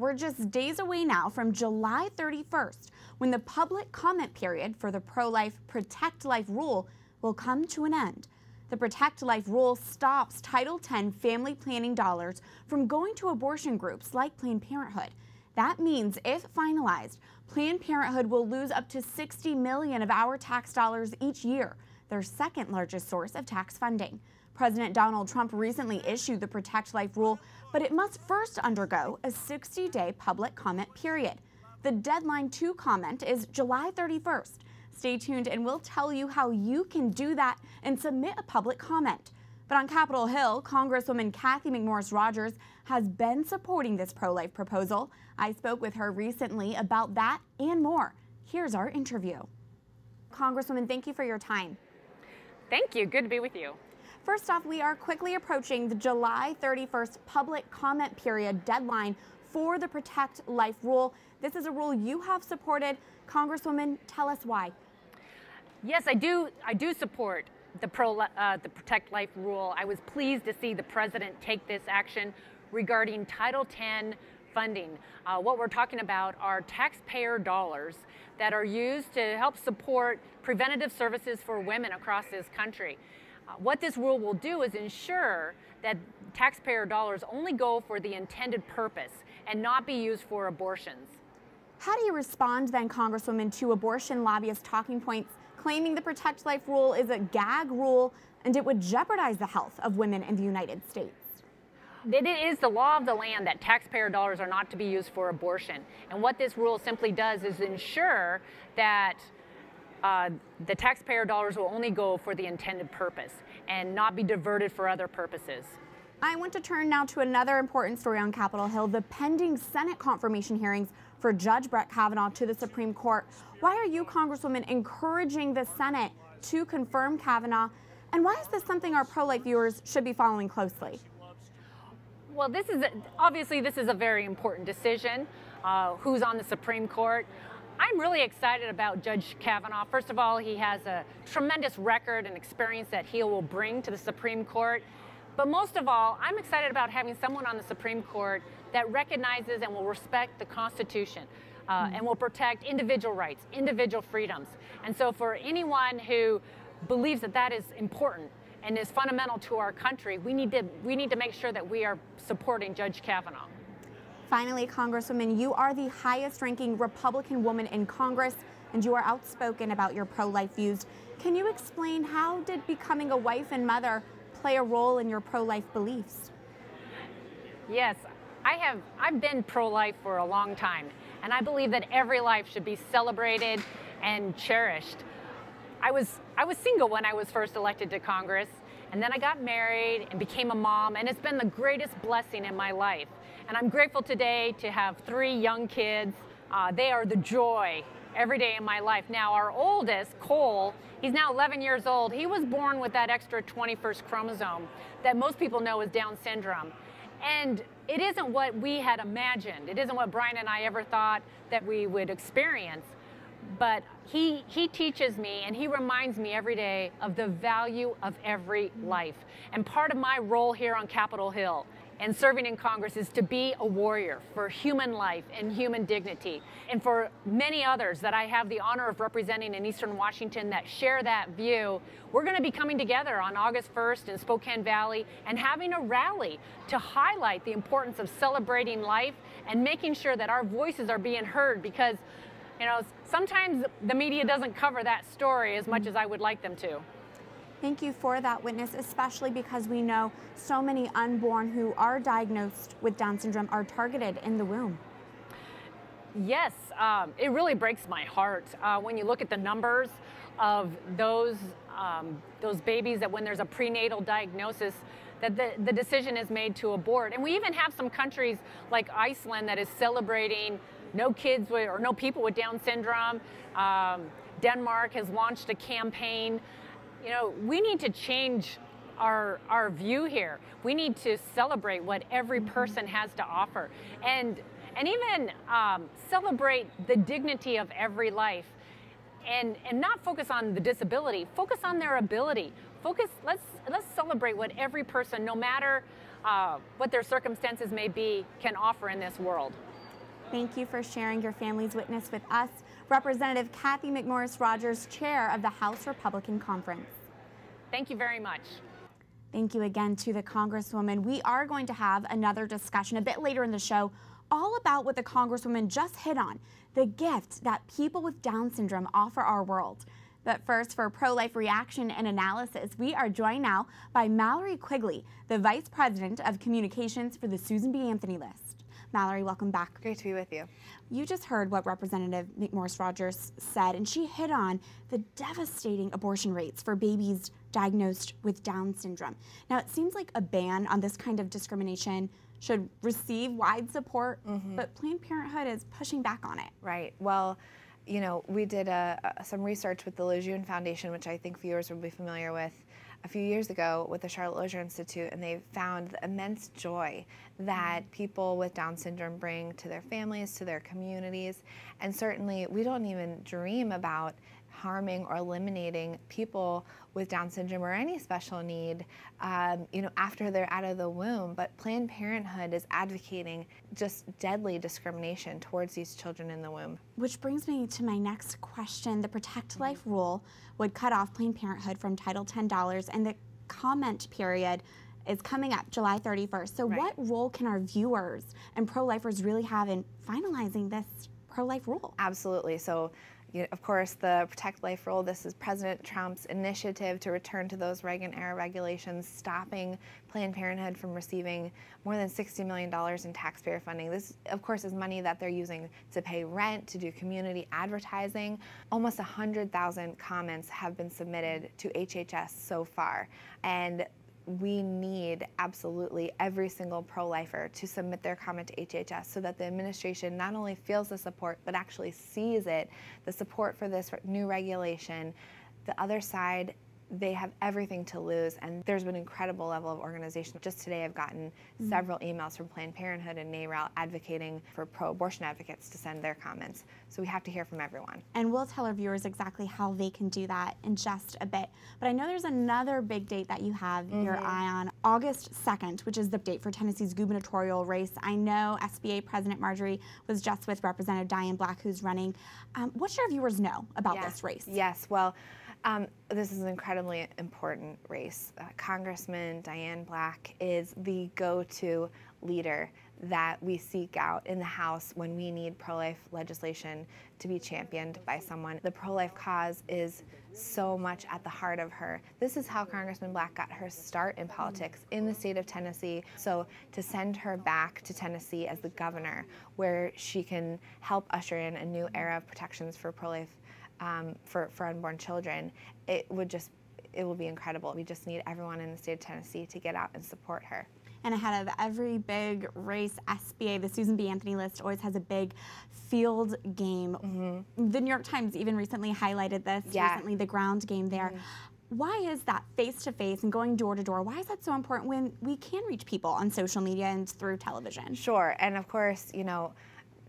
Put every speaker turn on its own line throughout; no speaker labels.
We're just days away now from July 31st, when the public comment period for the pro-life Protect Life rule will come to an end. The Protect Life rule stops Title X family planning dollars from going to abortion groups like Planned Parenthood. That means, if finalized, Planned Parenthood will lose up to $60 million of our tax dollars each year, their second largest source of tax funding. President Donald Trump recently issued the Protect Life rule, but it must first undergo a 60-day public comment period. The deadline to comment is July 31st. Stay tuned and we'll tell you how you can do that and submit a public comment. But on Capitol Hill, Congresswoman Cathy McMorris Rodgers has been supporting this pro-life proposal. I spoke with her recently about that and more. Here's our interview. Congresswoman, thank you for your time.
Thank you. Good to be with you.
First off, we are quickly approaching the July 31st public comment period deadline for the Protect Life rule. This is a rule you have supported. Congresswoman, tell us why.
Yes, I do support the Protect Life rule. I was pleased to see the president take this action regarding Title X funding. What we're talking about are taxpayer dollars that are used to help support preventative services for women across this country. What this rule will do is ensure that taxpayer dollars only go for the intended purpose and not be used for abortions.
How do you respond then, Congresswoman, to abortion lobbyist talking points claiming the Protect Life rule is a gag rule and it would jeopardize the health of women in the United States?
It is the law of the land that taxpayer dollars are not to be used for abortion. And what this rule simply does is ensure that the taxpayer dollars will only go for the intended purpose and not be diverted for other purposes.
I want to turn now to another important story on Capitol Hill, the pending Senate confirmation hearings for Judge Brett Kavanaugh to the Supreme Court. Why are you, Congresswoman, encouraging the Senate to confirm Kavanaugh? And why is this something our pro-life viewers should be following closely?
Well, obviously this is a very important decision, who's on the Supreme Court. I'm really excited about Judge Kavanaugh. First of all, he has a tremendous record and experience that he will bring to the Supreme Court. But most of all, I'm excited about having someone on the Supreme Court that recognizes and will respect the Constitution and will protect individual rights, individual freedoms. And so for anyone who believes that that is important and is fundamental to our country, we need to make sure that we are supporting Judge Kavanaugh.
Finally, Congresswoman, you are the highest-ranking Republican woman in Congress, and you are outspoken about your pro-life views. Can you explain how did becoming a wife and mother play a role in your pro-life beliefs?
Yes, I've been pro-life for a long time, and I believe that every life should be celebrated and cherished. I was single when I was first elected to Congress, and then I got married and became a mom, and it's been the greatest blessing in my life. And I'm grateful today to have 3 young kids. They are the joy every day in my life. Now, our oldest, Cole, he's now 11 years old. He was born with that extra 21st chromosome that most people know is Down syndrome. And it isn't what we had imagined. It isn't what Brian and I ever thought that we would experience. But he teaches me and he reminds me every day of the value of every life. And part of my role here on Capitol Hill and serving in Congress is to be a warrior for human life and human dignity. And for many others that I have the honor of representing in Eastern Washington that share that view, we're going to be coming together on August 1st in Spokane Valley and having a rally to highlight the importance of celebrating life and making sure that our voices are being heard, because sometimes the media doesn't cover that story as much as I would like them to.
Thank you for that witness, especially because we know so many unborn who are diagnosed with Down syndrome are targeted in the womb.
Yes, it really breaks my heart when you look at the numbers of those babies that when there's a prenatal diagnosis, that the decision is made to abort. And we even have some countries like Iceland that is celebrating no kids or no people with Down syndrome. Denmark has launched a campaign. We need to change our view here. We need to celebrate what every person has to offer, and even celebrate the dignity of every life, and not focus on the disability. Focus on their ability. Let's celebrate what every person, no matter what their circumstances may be, can offer in this world.
Thank you for sharing your family's witness with us. Representative Cathy McMorris Rodgers, Chair of the House Republican Conference.
Thank you very much.
Thank you again to the Congresswoman. We are going to have another discussion a bit later in the show all about what the Congresswoman just hit on, the gift that people with Down syndrome offer our world. But first, for pro-life reaction and analysis, we are joined now by Mallory Quigley, the Vice President of Communications for the Susan B. Anthony List. Mallory, welcome back.
Great to be with you.
You just heard what Representative McMorris Rodgers said, and she hit on the devastating abortion rates for babies diagnosed with Down syndrome. Now, it seems like a ban on this kind of discrimination should receive wide support, but Planned Parenthood is pushing back on it.
Right. Well, you know, we did some research with the Lejeune Foundation, which I think viewers will be familiar with, a few years ago with the Charlotte Lozier Institute, and they found the immense joy that people with Down syndrome bring to their families, to their communities, and certainly we don't even dream about harming or eliminating people with Down syndrome or any special need, after they're out of the womb. But Planned Parenthood is advocating just deadly discrimination towards these children in the womb.
Which brings me to my next question. The Protect Life rule would cut off Planned Parenthood from Title $10, and the comment period is coming up July 31st. So what role can our viewers and pro-lifers really have in finalizing this pro-life rule?
Absolutely. So, of course, the Protect Life rule, this is President Trump's initiative to return to those Reagan-era regulations, stopping Planned Parenthood from receiving more than $60 million in taxpayer funding. This, of course, is money that they're using to pay rent, to do community advertising. Almost 100,000 comments have been submitted to HHS so far. And we need absolutely every single pro-lifer to submit their comment to HHS so that the administration not only feels the support, but actually sees it, the support for this new regulation. The other side, they have everything to lose, and there's been an incredible level of organization. Just today I've gotten several emails from Planned Parenthood and NARAL advocating for pro-abortion advocates to send their comments. So we have to hear from everyone.
And we'll tell our viewers exactly how they can do that in just a bit. But I know there's another big date that you have your eye on, August 2nd, which is the date for Tennessee's gubernatorial race. I know SBA President Marjorie was just with Representative Diane Black, who's running. What should our viewers know about this race?
Yes, well, this is an incredibly important race. Congressman Diane Black is the go-to leader that we seek out in the House when we need pro-life legislation to be championed by someone. The pro-life cause is so much at the heart of her. This is how Congressman Black got her start in politics in the state of Tennessee. So to send her back to Tennessee as the governor, where she can help usher in a new era of protections for pro-life for unborn children, it will be incredible. We just need everyone in the state of Tennessee to get out and support her.
And ahead of every big race, SBA, the Susan B. Anthony List, always has a big field game. The New York Times even recently highlighted this, recently, the ground game there. Why is that face-to-face and going door-to-door, why is that so important when we can reach people on social media and through television?
Sure, and of course,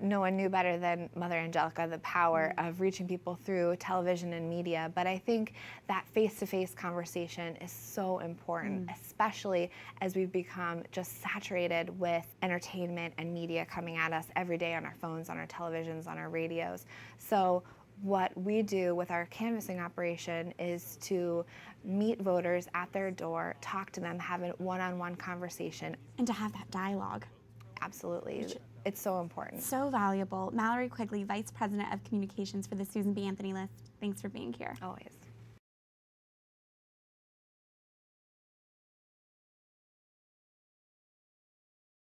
no one knew better than Mother Angelica the power of reaching people through television and media, but I think that face-to-face conversation is so important, especially as we've become just saturated with entertainment and media coming at us every day on our phones, on our televisions, on our radios. So what we do with our canvassing operation is to meet voters at their door, talk to them, have a one-on-one conversation.
And to have that dialogue.
Absolutely. It's so important.
So valuable. Mallory Quigley, Vice President of Communications for the Susan B. Anthony List. Thanks for being here.
Always.